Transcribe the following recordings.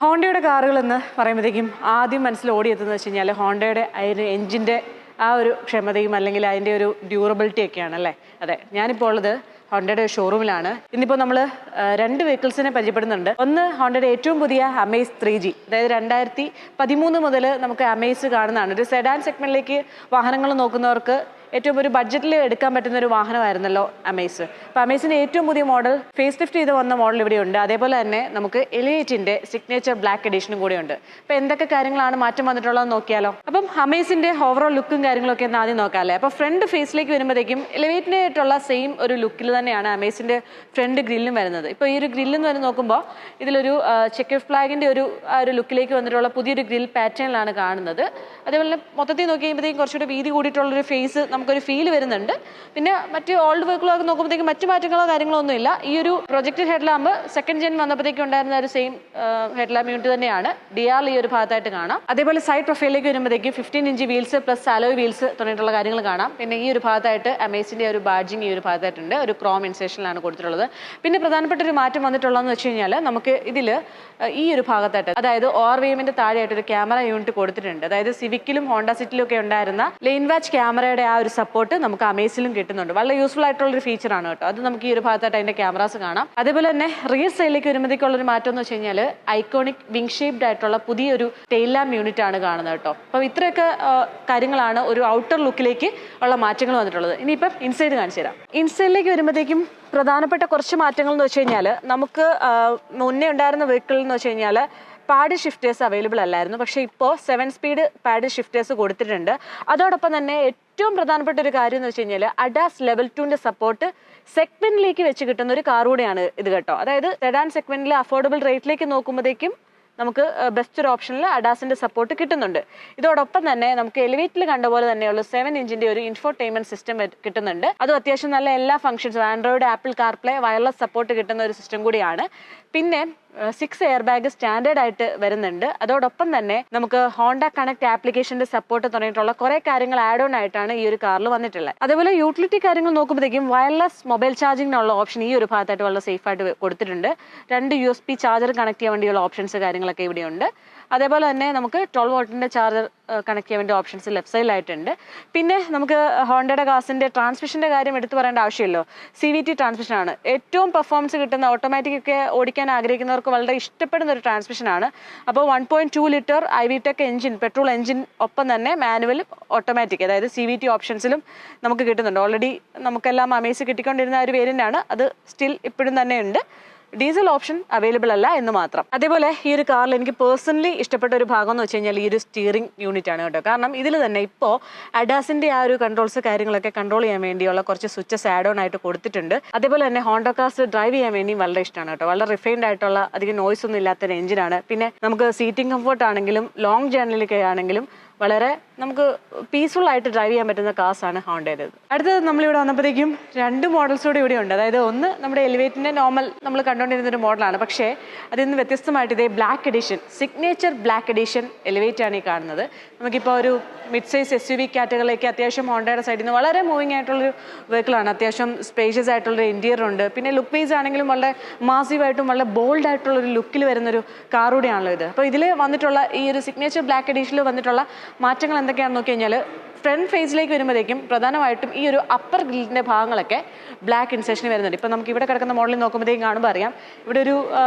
ഹോണ്ടയുടെ കാറുകൾ എന്ന് പറയുമ്പോഴത്തേക്കും ആദ്യം മനസ്സിൽ ഓടിയെത്തുന്നത് വെച്ച് കഴിഞ്ഞാൽ ഹോണ്ടയുടെ അതിൻ്റെ എഞ്ചിൻ്റെ ആ ഒരു ക്ഷമതയും അല്ലെങ്കിൽ അതിൻ്റെ ഒരു ഡ്യൂറബിലിറ്റി ഒക്കെയാണ് അല്ലേ. അതെ, ഞാനിപ്പോൾ ഉള്ളത് ഹോണ്ടയുടെ ഷോറൂമിലാണ്. ഇന്നിപ്പോൾ നമ്മൾ രണ്ട് വെഹിക്കിൾസിനെ പരിചയപ്പെടുന്നുണ്ട്. ഒന്ന് ഹോണ്ടയുടെ ഏറ്റവും പുതിയ അമേസ് 3G, അതായത് 2013 മുതൽ നമുക്ക് അമേസ് കാണുന്നതാണ്. ഒരു സെഡാൻ സെഗ്മെന്റിലേക്ക് വാഹനങ്ങൾ നോക്കുന്നവർക്ക് ഏറ്റവും ഒരു ബഡ്ജറ്റിൽ എടുക്കാൻ പറ്റുന്ന ഒരു വാഹനമായിരുന്നല്ലോ അമേസ്. അപ്പോൾ അമേസിൻ്റെ ഏറ്റവും പുതിയ മോഡൽ ഫേസ് ലിഫ്റ്റ് ചെയ്ത് വന്ന മോഡൽ ഇവിടെയുണ്ട്. അതേപോലെ തന്നെ നമുക്ക് എലിവേറ്റിൻ്റെ സിഗ്നേച്ചർ ബ്ലാക്ക് എഡിഷനും കൂടെയുണ്ട്. അപ്പോൾ എന്തൊക്കെ കാര്യങ്ങളാണ് മാറ്റം വന്നിട്ടുള്ളതെന്ന് നോക്കിയാലോ. അപ്പം അമേസിൻ്റെ ഓവറോൾ ലുക്കും കാര്യങ്ങളൊക്കെ ഒന്ന് ആദ്യം നോക്കാം അല്ലേ. അപ്പോൾ ഫ്രണ്ട് ഫേസിലേക്ക് വരുമ്പോഴത്തേക്കും എലിവേറ്റിൻ്റെ ആയിട്ടുള്ള സെയിം ഒരു ലുക്കിൽ തന്നെയാണ് അമേസിൻ്റെ ഫ്രണ്ട് ഗ്രില്ലും വരുന്നത്. ഇപ്പോൾ ഈ ഒരു ഗ്രില്ലെന്ന് വരെ നോക്കുമ്പോൾ ഇതിലൊരു ചെക്ക് ഫ്ലാഗിൻ്റെ ഒരു ലുക്കിലേക്ക് വന്നിട്ടുള്ള പുതിയൊരു ഗ്രിൽ പാറ്റേണിലാണ് കാണുന്നത്. അതേപോലെ മൊത്തത്തിൽ നോക്കി കഴിയുമ്പോഴത്തേക്കും കുറച്ചുകൂടി വീതി കൂടിയിട്ടുള്ളൊരു ഫേസ് നമുക്കൊരു ഫീൽ വരുന്നുണ്ട്. പിന്നെ മറ്റ് ഓൾഡ് വെഹിക്കിളൊക്കെ നോക്കുമ്പോഴത്തേക്കും മറ്റു മാറ്റങ്ങളോ കാര്യങ്ങളോ ഒന്നുമില്ല. ഈ ഒരു പ്രൊജക്റ്റഡ് ഹെഡ്ലാമ്പ് സെക്കൻഡ് ജെൻ വന്നപ്പോഴത്തേക്കും ഉണ്ടായിരുന്ന ഒരു സെയിം ഹെഡ്ലാമ്പ് യൂണിറ്റ് തന്നെയാണ് DRL ഈ ഒരു ഭാഗത്തായിട്ട് കാണാം. അതേപോലെ സൈഡ് പ്രൊഫൈലിലേക്ക് വരുമ്പോഴത്തേക്കും 15 inch wheels plus alloy wheels തുടങ്ങിയിട്ടുള്ള കാര്യങ്ങൾ കാണാം. പിന്നെ ഈ ഒരു ഭാഗത്തായിട്ട് അമേസിൻ്റെ ഒരു ബാഡ്ജിങ് ഈ ഒരു ഭാഗത്തായിട്ടുണ്ട്. ഒരു ക്രോം ഇൻസേഷനിലാണ് കൊടുത്തിട്ടുള്ളത്. പിന്നെ പ്രധാനപ്പെട്ട ഒരു മാറ്റം വന്നിട്ടുള്ളതെന്ന് വെച്ച് കഴിഞ്ഞാൽ നമുക്ക് ഇതിൽ ഈ ഒരു ഭാഗത്തായിട്ട്, അതായത് ORVMന്റെ താഴെയായിട്ട് ഒരു ക്യാമറ യൂണിറ്റ് കൊടുത്തിട്ടുണ്ട്. അതായത് സിവിക്കിലും ഹോണ്ട സിറ്റിലും ഒക്കെ ഉണ്ടായിരുന്ന ലെയിൻ വാച്ച് ക്യാമറയുടെ ആ ഒരു സപ്പോർട്ട് നമുക്ക് അമേസിലും കിട്ടുന്നുണ്ട്. വളരെ യൂസ്ഫുൾ ആയിട്ടുള്ളൊരു ഫീച്ചറാണ് കേട്ടോ. അത് നമുക്ക് ഈ ഒരു ഭാഗത്തായിട്ട് അതിന്റെ ക്യാമറാസ് കാണാം. അതേപോലെ തന്നെ റിയർ സൈഡിലേക്ക് വരുമ്പോഴത്തേക്കുള്ളൊരു മാറ്റം എന്ന് വെച്ച് കഴിഞ്ഞാൽ ഐക്കോണിക് വിങ് ഷേപ്ഡ് ആയിട്ടുള്ള പുതിയൊരു ടെയിൽ ലാമ്പ് യൂണിറ്റ് ആണ് കാണുന്നത് കേട്ടോ. അപ്പോൾ ഇത്രയൊക്കെ കാര്യങ്ങളാണ് ഒരു ഔട്ടർ ലുക്കിലേക്ക് ഉള്ള മാറ്റങ്ങൾ വന്നിട്ടുള്ളത്. ഇനിയിപ്പം ഇൻസൈഡ് കാണിച്ചു തരാം. ഇൻസൈഡിലേക്ക് വരുമ്പോഴത്തേക്കും പ്രധാനപ്പെട്ട കുറച്ച് മാറ്റങ്ങൾ എന്ന് വെച്ച് കഴിഞ്ഞാൽ നമുക്ക് മുന്നേ ഉണ്ടായിരുന്ന വെഹിക്കിൾ എന്ന് വെച്ച് കഴിഞ്ഞാൽ പാഡ് ഷിഫ്റ്റേഴ്സ് അവൈലബിൾ അല്ലായിരുന്നു. പക്ഷേ ഇപ്പോൾ 7 സ്പീഡ് പാഡ് ഷിഫ്റ്റേഴ്സ് കൊടുത്തിട്ടുണ്ട്. അതോടൊപ്പം തന്നെ ഏറ്റവും പ്രധാനപ്പെട്ട ഒരു കാര്യം എന്ന് വെച്ച് കഴിഞ്ഞാൽ അഡാസ് ലെവൽ 2ന്റെ സപ്പോർട്ട് സെഗ്മെന്റിലേക്ക് വെച്ച് കിട്ടുന്ന ഒരു കാർ കൂടെയാണ് ഇത് കേട്ടോ. അതായത് സെഡാൻ സെഗ്മെന്റിലെ അഫോർഡബിൾ റേറ്റിലേക്ക് നോക്കുമ്പോഴത്തേക്കും നമുക്ക് ബെസ്റ്റ് ഒരു ഓപ്ഷനിൽ അഡാസിന്റെ സപ്പോർട്ട് കിട്ടുന്നുണ്ട്. ഇതോടൊപ്പം തന്നെ നമുക്ക് എലിവേറ്റിൽ കണ്ട പോലെ തന്നെയുള്ള 7 ഇഞ്ചിന്റെ ഒരു ഇൻഫോർടൈൻമെന്റ് സിസ്റ്റം കിട്ടുന്നുണ്ട്. അതും അത്യാവശ്യം നല്ല എല്ലാ ഫംഗ്ഷൻസും Android, Apple CarPlay, wireless support കിട്ടുന്ന ഒരു സിസ്റ്റം കൂടിയാണ്. പിന്നെ 6 എയർ ബാഗ് സ്റ്റാൻഡേർഡ് ആയിട്ട് വരുന്നുണ്ട്. അതോടൊപ്പം തന്നെ നമുക്ക് ഹോണ്ട കണക്ട് ആപ്ലിക്കേഷന്റെ സപ്പോർട്ട് തുടങ്ങിയിട്ടുള്ള കുറെ കാര്യങ്ങൾ ആഡ് ഓൺ ആയിട്ടാണ് ഈ ഒരു കാറിൽ വന്നിട്ടുള്ളത്. അതേപോലെ യൂട്ടിലിറ്റി കാര്യങ്ങൾ നോക്കുമ്പോഴത്തേക്കും വയർലെസ് മൊബൈൽ ചാർജിങ്ങിനുള്ള ഓപ്ഷൻ ഈ ഒരു ഭാഗത്തായിട്ട് വളരെ സേഫ് ആയിട്ട് കൊടുത്തിട്ടുണ്ട്. 2 USB ചാർജർ കണക്ട് ചെയ്യാൻ വേണ്ടിയുള്ള ഓപ്ഷൻസ് കാര്യങ്ങളൊക്കെ ഇവിടെയുണ്ട്. അതേപോലെ തന്നെ നമുക്ക് 12 വോൾട്ടിന്റെ ചാർജർ കണക്ട് ചെയ്യാൻ വേണ്ടി ഓപ്ഷൻസ് ലെഫ്റ്റ് സൈഡിലായിട്ടുണ്ട്. പിന്നെ നമുക്ക് ഹോണ്ടയുടെ കാസിന്റെ ട്രാൻസ്മിഷന്റെ കാര്യം എടുത്തു പറയേണ്ട ആവശ്യമില്ലോ. CVT ട്രാൻസ്മിഷൻ ആണ്. ഏറ്റവും പെർഫോമൻസ് കിട്ടുന്ന ഓട്ടോമാറ്റിക് ഒക്കെ ഓടിക്കാൻ ആഗ്രഹിക്കുന്നവർക്ക് വളരെ ഇഷ്ടപ്പെടുന്ന ഒരു ട്രാൻസ്മിഷൻ ആണ്. അപ്പോൾ 1.2 litre IVTEC engine, petrol engine, ഒപ്പം തന്നെ മാനുവൽ, ഓട്ടോമാറ്റിക്, അതായത് CVT ഓപ്ഷൻസിലും നമുക്ക് കിട്ടുന്നുണ്ട്. ഓൾറെഡി നമുക്കെല്ലാം അമേസ് കിട്ടിക്കൊണ്ടിരുന്ന ഒരു വേരിയന്റ് ആണ്. അത് സ്റ്റിൽ ഇപ്പോഴും തന്നെ ഉണ്ട്. ഡീസൽ ഓപ്ഷൻ അവൈലബിൾ അല്ല എന്ന് മാത്രം. അതേപോലെ ഈ ഒരു കാറിൽ എനിക്ക് പേഴ്സണലി ഇഷ്ടപ്പെട്ട ഒരു ഭാഗം എന്ന് വെച്ച് കഴിഞ്ഞാൽ ഈ ഒരു സ്റ്റിയറിംഗ് യൂണിറ്റ് ആണ് കേട്ടോ. കാരണം ഇതിൽ തന്നെ ഇപ്പോൾ അഡാസിന്റെ ആ ഒരു കൺട്രോൾസ് കാര്യങ്ങളൊക്കെ കൺട്രോൾ ചെയ്യാൻ വേണ്ടിയുള്ള കുറച്ച് സ്വിച്ചസ് ആഡ് ഓൺ ആയിട്ട് കൊടുത്തിട്ടുണ്ട്. അതേപോലെ തന്നെ ഹോണ്ട കാസ് ഡ്രൈവ് ചെയ്യാൻ വേണ്ടി വളരെ ഇഷ്ടമാണ് കേട്ടോ. വളരെ റിഫൈൻഡ് ആയിട്ടുള്ള അധികം നോയ്സ് ഒന്നും ഇല്ലാത്തൊരു എഞ്ചിനാണ്. പിന്നെ നമുക്ക് സീറ്റിംഗ് കംഫർട്ട് ആണെങ്കിലും ലോങ് ജേർണിയിലൊക്കെ ആണെങ്കിലും വളരെ നമുക്ക് പീസ്ഫുൾ ആയിട്ട് ഡ്രൈവ് ചെയ്യാൻ പറ്റുന്ന കാസാണ് ഹോണ്ടയുടേത്. അടുത്തത് നമ്മളിവിടെ വന്നപ്പോഴത്തേക്കും 2 മോഡൽസ് കൂടി ഇവിടെ ഉണ്ട്. അതായത് ഒന്ന് നമ്മുടെ എലിവേറ്റിന്റെ നോർമൽ നമ്മൾ കണ്ടുകൊണ്ടിരുന്ന ഒരു മോഡലാണ്. പക്ഷേ അതിൽ നിന്ന് വ്യത്യസ്തമായിട്ട് ഇതേ black edition, signature black edition elevate ആണ് ഈ കാണുന്നത്. നമുക്കിപ്പോൾ ഒരു മിഡ് സൈസ് SUV കാറ്റഗറിയിലേക്ക് അത്യാവശ്യം ഹോണ്ടയുടെ സൈഡിൽ നിന്ന് വളരെ മൂവിങ് ആയിട്ടുള്ളൊരു വെഹിക്കിളാണ്. അത്യാവശ്യം സ്പേഷ്യസ് ആയിട്ടുള്ളൊരു ഇന്റീരിയർ ഉണ്ട്. പിന്നെ ലുക്ക് വൈസ് ആണെങ്കിലും വളരെ മാസീവായിട്ടും വളരെ ബോൾഡ് ആയിട്ടുള്ളൊരു ലുക്കിൽ വരുന്നൊരു കാർ കൂടിയാണല്ലോ ഇത്. അപ്പോൾ ഇതിൽ വന്നിട്ടുള്ള ഈ ഒരു സിഗ്നേച്ചർ ബ്ലാക്ക് എഡിഷനിൽ വന്നിട്ടുള്ള മാറ്റങ്ങൾ എന്തൊക്കെയാണെന്ന് നോക്കി കഴിഞ്ഞാൽ ഫ്രണ്ട് ഫേസിലേക്ക് വരുമ്പോഴേക്കും പ്രധാനമായിട്ടും ഈ ഒരു അപ്പർ ഗ്രില്ലിൻ്റെ ഭാഗങ്ങളൊക്കെ ബ്ലാക്ക് ഇൻസേഷന് വരുന്നുണ്ട്. ഇപ്പോൾ നമുക്ക് ഇവിടെ കിടക്കുന്ന മോഡലിൽ നോക്കുമ്പോഴത്തേക്കും കാണുമ്പോൾ അറിയാം ഇവിടെ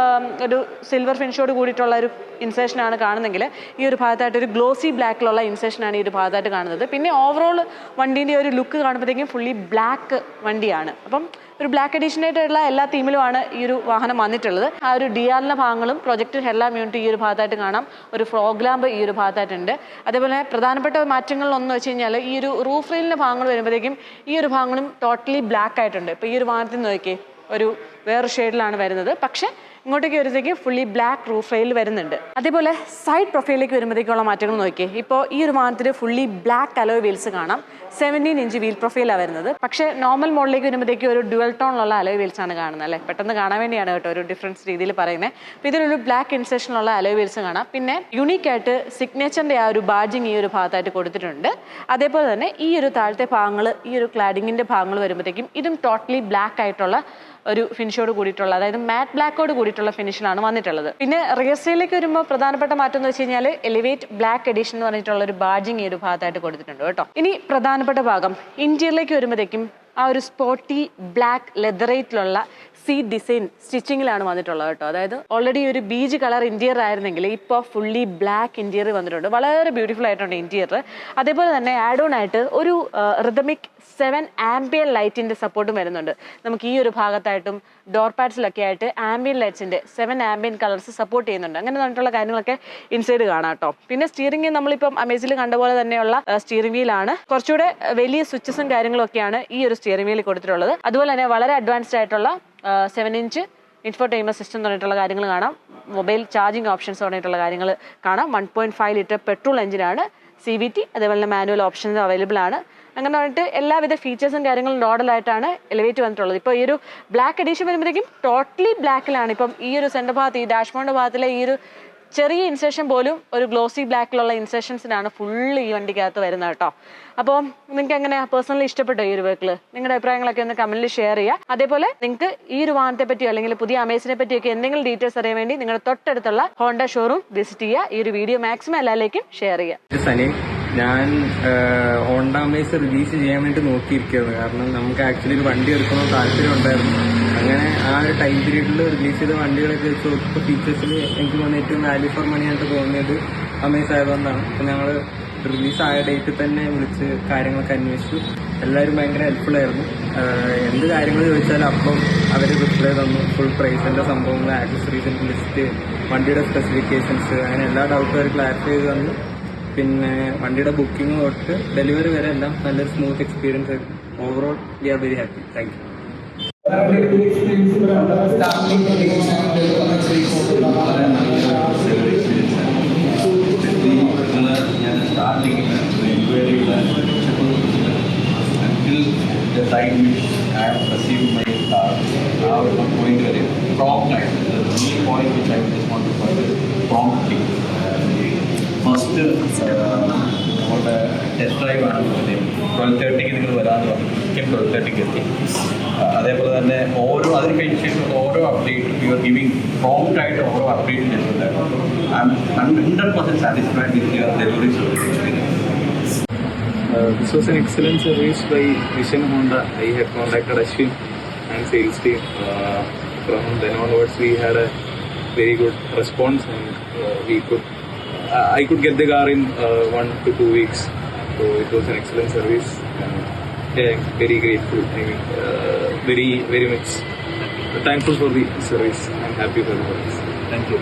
ഒരു സിൽവർ ഫിനിഷോട് കൂടിയിട്ടുള്ള ഒരു ഇൻസേഷനാണ് കാണുന്നെങ്കിൽ ഈ ഒരു ഭാഗത്തായിട്ട് ഒരു ഗ്ലോസി ബ്ലാക്കിലുള്ള ഇൻസേഷനാണ് ഈ ഒരു ഭാഗത്തായിട്ട് കാണുന്നത്. പിന്നെ ഓവറോൾ വണ്ടീൻ്റെ ഒരു ലുക്ക് കാണുമ്പോഴത്തേക്കും ഫുള്ളി ബ്ലാക്ക് വണ്ടിയാണ്. അപ്പം ഒരു ബ്ലാക്ക് എഡിഷനായിട്ടുള്ള എല്ലാ തീമിലുമാണ് ഈ ഒരു വാഹനം വന്നിട്ടുള്ളത്. ആ ഒരു DRLന്റെ ഭാഗങ്ങളും പ്രൊജക്റ്റഡ് ഹെഡ്ലാമ്പ് യൂണിറ്റ് ഈ ഒരു ഭാഗത്തായിട്ട് കാണാം. ഒരു ഫ്രോഗ് ലാമ്പ് ഈ ഒരു ഭാഗത്തായിട്ടുണ്ട്. അതേപോലെ പ്രധാനപ്പെട്ട മാറ്റങ്ങളിലൊന്ന് വെച്ച് കഴിഞ്ഞാൽ ഈ ഒരു റൂഫ് റെയിലിൻ്റെ ഭാഗങ്ങൾ വരുമ്പോഴത്തേക്കും ഈ ഒരു ഭാഗങ്ങളും ടോട്ടലി ബ്ലാക്ക് ആയിട്ടുണ്ട്. ഇപ്പോൾ ഈ ഒരു വാഹനത്തിൽ നോക്കിയേ ഒരു വേറെ ഷെയ്ഡിലാണ് വരുന്നത്. പക്ഷേ ഇങ്ങോട്ടേക്ക് വരുമ്പോഴത്തേക്കും ഫുള്ളി ബ്ലാക്ക് റൂഫ് റെയിൽ വരുന്നുണ്ട്. അതേപോലെ സൈഡ് പ്രൊഫൈലിലേക്ക് വരുമ്പോഴത്തേക്കുള്ള മാറ്റങ്ങൾ നോക്കിയേ. ഇപ്പോൾ ഈ ഒരു വാഹനത്തിൽ ഫുള്ളി ബ്ലാക്ക് അലോയ് വീൽസ് കാണാം. 17 ഇഞ്ച് വീൽ പ്രൊഫൈലാണ് വരുന്നത്. പക്ഷേ നോർമൽ മോഡലിലേക്ക് വരുമ്പോഴത്തേക്കും ഒരു ഡ്യുവൽ ടോണിലുള്ള അലോയ് വീൽസ് ആണ് കാണുന്നത് അല്ലേ. പെട്ടെന്ന് കാണാൻ വേണ്ടിയാണ് കേട്ടോ ഒരു ഡിഫറൻസ് രീതിയിൽ പറയുന്നത്. അപ്പോൾ ഇതിലൊരു ബ്ലാക്ക് ഇൻസേഷനുള്ള അലോയ് വീൽസ് കാണാം. പിന്നെ യുണീക്കായിട്ട് സിഗ്നേച്ചറിൻ്റെ ആ ഒരു ബാഡ്ജിങ് ഈ ഒരു ഭാഗത്തായിട്ട് കൊടുത്തിട്ടുണ്ട്. അതേപോലെ തന്നെ ഈ ഒരു താഴത്തെ ഭാഗങ്ങൾ, ഈ ഒരു ക്ലാഡിങ്ങിൻ്റെ ഭാഗങ്ങൾ വരുമ്പോഴത്തേക്കും ഇതും ടോട്ടലി ബ്ലാക്ക് ആയിട്ടുള്ള ഒരു ഫിനിഷോട് കൂടിയിട്ടുള്ള, അതായത് മാറ്റ് ബ്ലാക്കോട് കൂടിയിട്ടുള്ള ഫിനിഷിലാണ് വന്നിട്ടുള്ളത്. പിന്നെ റിയർ സ്റ്റൈലിലേക്ക് വരുമ്പോൾ പ്രധാനപ്പെട്ട മാറ്റം എന്ന് വെച്ച് കഴിഞ്ഞാൽ എലിവേറ്റ് ബ്ലാക്ക് എഡിഷൻ എന്ന് പറഞ്ഞിട്ടുള്ള ഒരു ബാഡ്ജിങ് ഈ ഒരു ഭാഗത്തായിട്ട് കൊടുത്തിട്ടുണ്ട് കേട്ടോ. ഇനി പ്രധാനപ്പെട്ട ഭാഗം ഇന്റീരിയറിലേക്ക് വരുമ്പോഴത്തേക്കും ആ ഒരു സ്പോട്ടി ബ്ലാക്ക് ലെതറേറ്റിലുള്ള സീറ്റ് ഡിസൈൻ സ്റ്റിച്ചിങ്ങിലാണ് വന്നിട്ടുള്ളത് കേട്ടോ. അതായത് ഓൾറെഡി ഒരു ബീജ് കളർ ഇന്റീരിയർ ആയിരുന്നെങ്കിൽ ഇപ്പോൾ ഫുള്ളി ബ്ലാക്ക് ഇന്റീരിയർ വന്നിട്ടുണ്ട്. വളരെ ബ്യൂട്ടിഫുൾ ആയിട്ടുണ്ട് ഇന്റീരിയർ. അതേപോലെ തന്നെ ആഡ് ഓൺ ആയിട്ട് ഒരു റിതമിക് 7 ആംബിയൻ ലൈറ്റിന്റെ സപ്പോർട്ടും വരുന്നുണ്ട്. നമുക്ക് ഈ ഒരു ഭാഗത്തായിട്ടും ഡോർ പാഡ്സിലൊക്കെ ആയിട്ട് ആംബിയൻ ലൈറ്റ്സിന്റെ 7 ആംബിയൻ കളേഴ്സ് സപ്പോർട്ട് ചെയ്യുന്നുണ്ട്. അങ്ങനെ പറഞ്ഞിട്ടുള്ള കാര്യങ്ങളൊക്കെ ഇൻസൈഡ് കാണാം കേട്ടോ. പിന്നെ സ്റ്റിയറിംഗ് നമ്മളിപ്പം അമേസിൽ കണ്ട പോലെ തന്നെയുള്ള സ്റ്റിയറിംഗ് വീലാണ്. കുറച്ചുകൂടെ വലിയ സ്വിച്ചസും കാര്യങ്ങളും ഒക്കെയാണ് ഈ ഒരു സ്റ്റിയറിംഗ് വീലിൽ കൊടുത്തിട്ടുള്ളത്. അതുപോലെ തന്നെ വളരെ അഡ്വാൻസ്ഡ് ആയിട്ടുള്ള 7 ഇഞ്ച് ഇൻഫോർടൈൻമെന്റ് സിസ്റ്റം പറഞ്ഞിട്ടുള്ള കാര്യങ്ങൾ കാണാം. മൊബൈൽ ചാർജിങ് ഓപ്ഷൻസ് പറഞ്ഞിട്ടുള്ള കാര്യങ്ങൾ കാണാം. 1.5 ലിറ്റർ പെട്രോൾ എഞ്ചിനാണ്. CVT അതേപോലെ തന്നെ മാനുവൽ ഓപ്ഷൻസ് അവൈലബിൾ ആണ്. അങ്ങനെ പറഞ്ഞിട്ട് എല്ലാവിധ ഫീച്ചേഴ്സും കാര്യങ്ങളും മോഡലായിട്ടാണ് എലിവേറ്റ് വന്നിട്ടുള്ളത്. ഇപ്പോൾ ഈ ഒരു ബ്ലാക്ക് എഡീഷൻ വരുമ്പോഴേക്കും ടോട്ടലി ബ്ലാക്കിലാണ്. ഇപ്പം ഈ ഒരു സെൻറ്റർ ഭാഗത്ത്, ഈ ഡാഷ്ബോർഡിൻ്റെ ഭാഗത്തിലെ ഈ ഒരു ചെറിയ ഇൻസേഷൻ പോലും ഒരു ഗ്ലോസി ബ്ലാക്കിലുള്ള ഇൻസേഷൻസിനാണ് ഫുള്ള് ഈ വണ്ടിക്കകത്ത് വരുന്നത് കേട്ടോ. അപ്പോൾ നിങ്ങൾക്ക് എങ്ങനെ പേഴ്സണലി ഇഷ്ടപ്പെട്ടോ ഈ ഒരു വെഹിക്കിൾ? നിങ്ങളുടെ അഭിപ്രായങ്ങളൊക്കെ ഒന്ന് കമന്റിൽ ഷെയർ ചെയ്യുക. അതേപോലെ നിങ്ങൾക്ക് ഈ ഒരു വാഹനത്തെ പറ്റിയോ അല്ലെങ്കിൽ പുതിയ അമേസിനെ പറ്റിയൊക്കെ എന്തെങ്കിലും ഡീറ്റെയിൽസ് അറിയാൻ വേണ്ടി നിങ്ങളുടെ തൊട്ടടുത്തുള്ള ഹോണ്ട ഷോറൂം വിസിറ്റ് ചെയ്യുക. ഈ ഒരു വീഡിയോ മാക്സിമം എല്ലാവരിലേക്കും ഷെയർ ചെയ്യുക. ഞാൻ ഹോണ്ട അമേസ് റിലീസ് ചെയ്യാൻ വേണ്ടി നോക്കിയിരിക്കുകയാണ്. കാരണം നമുക്ക് ആക്ച്വലി ഒരു വണ്ടി എടുക്കണമെന്ന് താല്പര്യം ഉണ്ടായിരുന്നു. അങ്ങനെ ആ ഒരു ടൈം പീരീഡിൽ റിലീസ് ചെയ്ത വണ്ടികളൊക്കെ വെച്ച് ഇപ്പോൾ ഫീച്ചേഴ്സിൽ എനിക്ക് തോന്നുന്ന ഏറ്റവും വാല്യൂ ഫോർ മണി ആയിട്ട് തോന്നിയത് അമേസ് ആയതുകൊണ്ടാണ്. അപ്പോൾ ഞങ്ങൾ റിലീസായ ഡേറ്റിൽ തന്നെ വിളിച്ച് കാര്യങ്ങളൊക്കെ അന്വേഷിച്ചു. എല്ലാവരും ഭയങ്കര ഹെൽപ്ഫുൾ ആയിരുന്നു. എന്ത് കാര്യങ്ങൾ ചോദിച്ചാലും അപ്പം അവർ റിപ്ലൈ തന്നു. ഫുൾ പ്രൈസിൻ്റെ സംഭവങ്ങൾ, ആക്സസറീസിൻ്റെ ലിസ്റ്റ്, വണ്ടിയുടെ സ്പെസിഫിക്കേഷൻസ്, അങ്ങനെ എല്ലാ ഡൗട്ടും അവർ ക്ലാരിഫൈ ചെയ്ത് തന്നു. പിന്നെ വണ്ടിയുടെ ബുക്കിംഗ് തൊട്ട് ഡെലിവറി വരെ എല്ലാം നല്ലൊരു സ്മൂത്ത് എക്സ്പീരിയൻസ് ആയിരുന്നു. Overall we are very happy. Thank you. The time which I have received my car, now I'm going to very prompt time. The main point which I just want to point is prompting. First, നമ്മുടെ test drive ആണ് 12:30 നിങ്ങൾ വരാമെന്ന് പറഞ്ഞു. 12:30 എത്തി. അതേപോലെ തന്നെ അതിന് കഴിഞ്ഞ ഓരോ update you are giving prompt ആയിട്ട് ഓരോ അപ്ഡേറ്റ് ചെയ്യുന്നുണ്ടായിരുന്നു. I M 100% satisfied with your delivery service experience. This was an excellent service by Vision Honda. I had contacted Ashwin and sales team. From then onwards, we had a very good response, and I could get the car in 1 to 2 weeks. So it was an excellent service. Yeah, very grateful. I mean, very, very much thankful for the service. I'm happy for the service. Thank you.